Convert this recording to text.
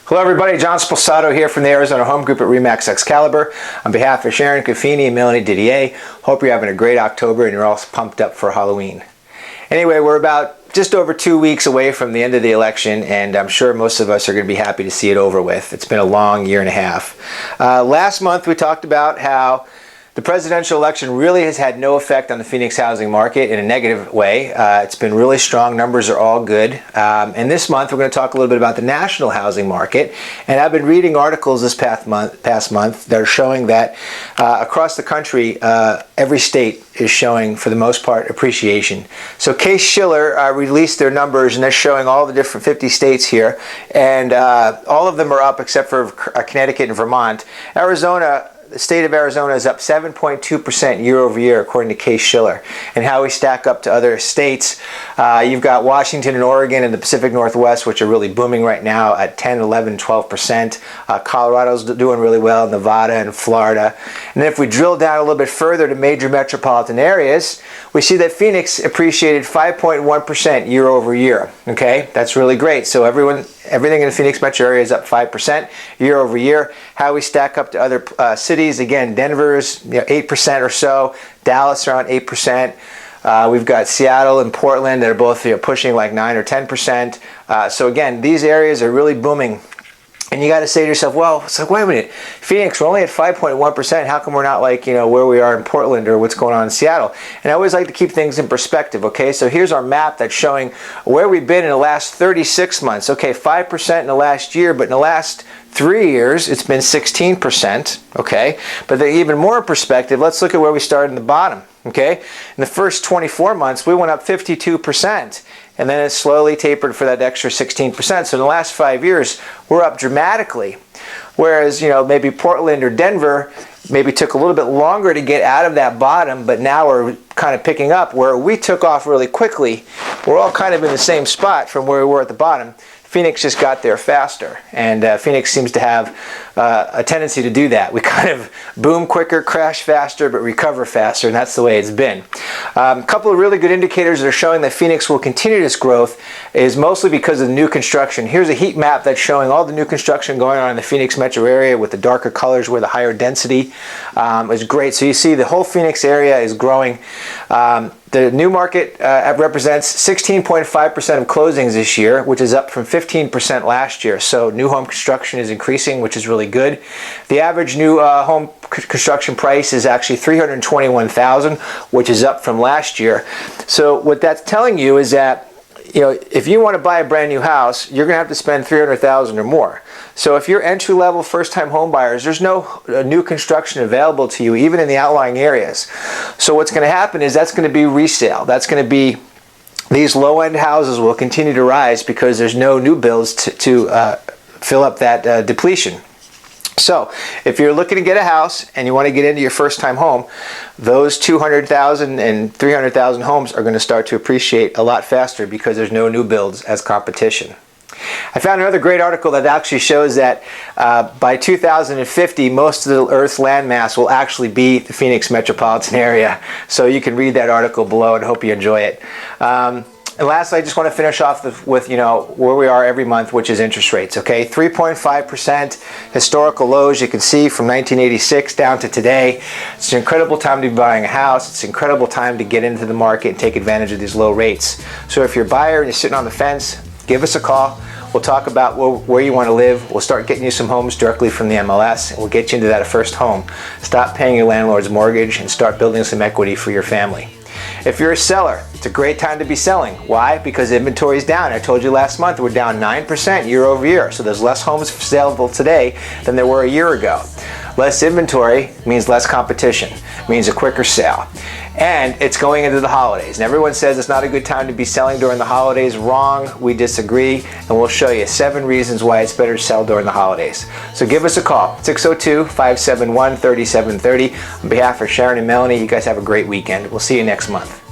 Hello everybody, John Spolsato here from the Arizona Home Group at RE/MAX Excalibur. On behalf of Sharon Caffini and Melanie Didier, hope you're having a great October and you're all pumped up for Halloween. Anyway, we're about just over 2 weeks away from the end of the election, and I'm sure most of us are going to be happy to see it over with. It's been a long year and a half. Last month we talked about how the presidential election really has had no effect on the Phoenix housing market in a negative way. It's been really strong. Numbers are all good. And this month we're going to talk a little bit about the national housing market. And I've been reading articles this past month that are showing that across the country, every state is showing, for the most part, appreciation. So Case-Shiller released their numbers, and they're showing all the different 50 states here. And all of them are up except for Connecticut and Vermont. Arizona, the state of Arizona is up 7.2% year over year, according to Case-Shiller. And how we stack up to other states, you've got Washington and Oregon and the Pacific Northwest, which are really booming right now at 10, 11, 12%. Colorado's doing really well, Nevada and Florida. And then if we drill down a little bit further to major metropolitan areas, we see that Phoenix appreciated 5.1% year over year. Okay, that's really great. So everything in the Phoenix metro area is up 5% year over year. How we stack up to other cities, again, Denver's 8% or so, Dallas around 8%. We've got Seattle and Portland that are both pushing like 9 or 10%. So again, these areas are really booming. And you got to say to yourself, well, it's like, wait a minute, Phoenix, we're only at 5.1%. How come we're not like, where we are in Portland or what's going on in Seattle? And I always like to keep things in perspective, okay? So here's our map that's showing where we've been in the last 36 months. Okay, 5% in the last year, but in the last 3 years, it's been 16%, okay? But even more perspective, let's look at where we started in the bottom, okay? In the first 24 months, we went up 52%. And then it slowly tapered for that extra 16%. So in the last 5 years, we're up dramatically. Whereas, maybe Portland or Denver maybe took a little bit longer to get out of that bottom, but now we're kind of picking up where we took off really quickly. We're all kind of in the same spot from where we were at the bottom. Phoenix just got there faster, and Phoenix seems to have a tendency to do that. We kind of boom quicker, crash faster, but recover faster, and that's the way it's been. A couple of really good indicators that are showing that Phoenix will continue this growth is mostly because of the new construction. Here's a heat map that's showing all the new construction going on in the Phoenix metro area with the darker colors where the higher density is great. So you see the whole Phoenix area is growing. The new market represents 16.5% of closings this year, which is up from 15% last year. So new home construction is increasing, which is really good. The average new home construction price is actually $321,000, which is up from last year. So what that's telling you is that if you want to buy a brand new house, you're going to have to spend $300,000 or more. So if you're entry-level first-time home buyers, there's no new construction available to you, even in the outlying areas. So what's going to happen is that's going to be resale. That's going to be, these low-end houses will continue to rise because there's no new builds to fill up that depletion. So if you're looking to get a house and you want to get into your first-time home, those 200,000 and 300,000 homes are going to start to appreciate a lot faster because there's no new builds as competition. I found another great article that actually shows that by 2050, most of the Earth's landmass will actually be the Phoenix metropolitan area. So you can read that article below and hope you enjoy it. And lastly, I just want to finish off with where we are every month, which is interest rates. Okay, 3.5% historical lows. You can see from 1986 down to today. It's an incredible time to be buying a house. It's an incredible time to get into the market and take advantage of these low rates. So if you're a buyer and you're sitting on the fence, give us a call. We'll talk about where you want to live. We'll start getting you some homes directly from the MLS, and we'll get you into that first home. Stop paying your landlord's mortgage and start building some equity for your family. If you're a seller, it's a great time to be selling. Why? Because inventory is down. I told you last month we're down 9% year over year. So there's less homes saleable today than there were a year ago. Less inventory means less competition, means a quicker sale. And it's going into the holidays. And everyone says it's not a good time to be selling during the holidays. Wrong. We disagree. And we'll show you 7 reasons why it's better to sell during the holidays. So give us a call, 602-571-3730. On behalf of Sharon and Melanie, you guys have a great weekend. We'll see you next month.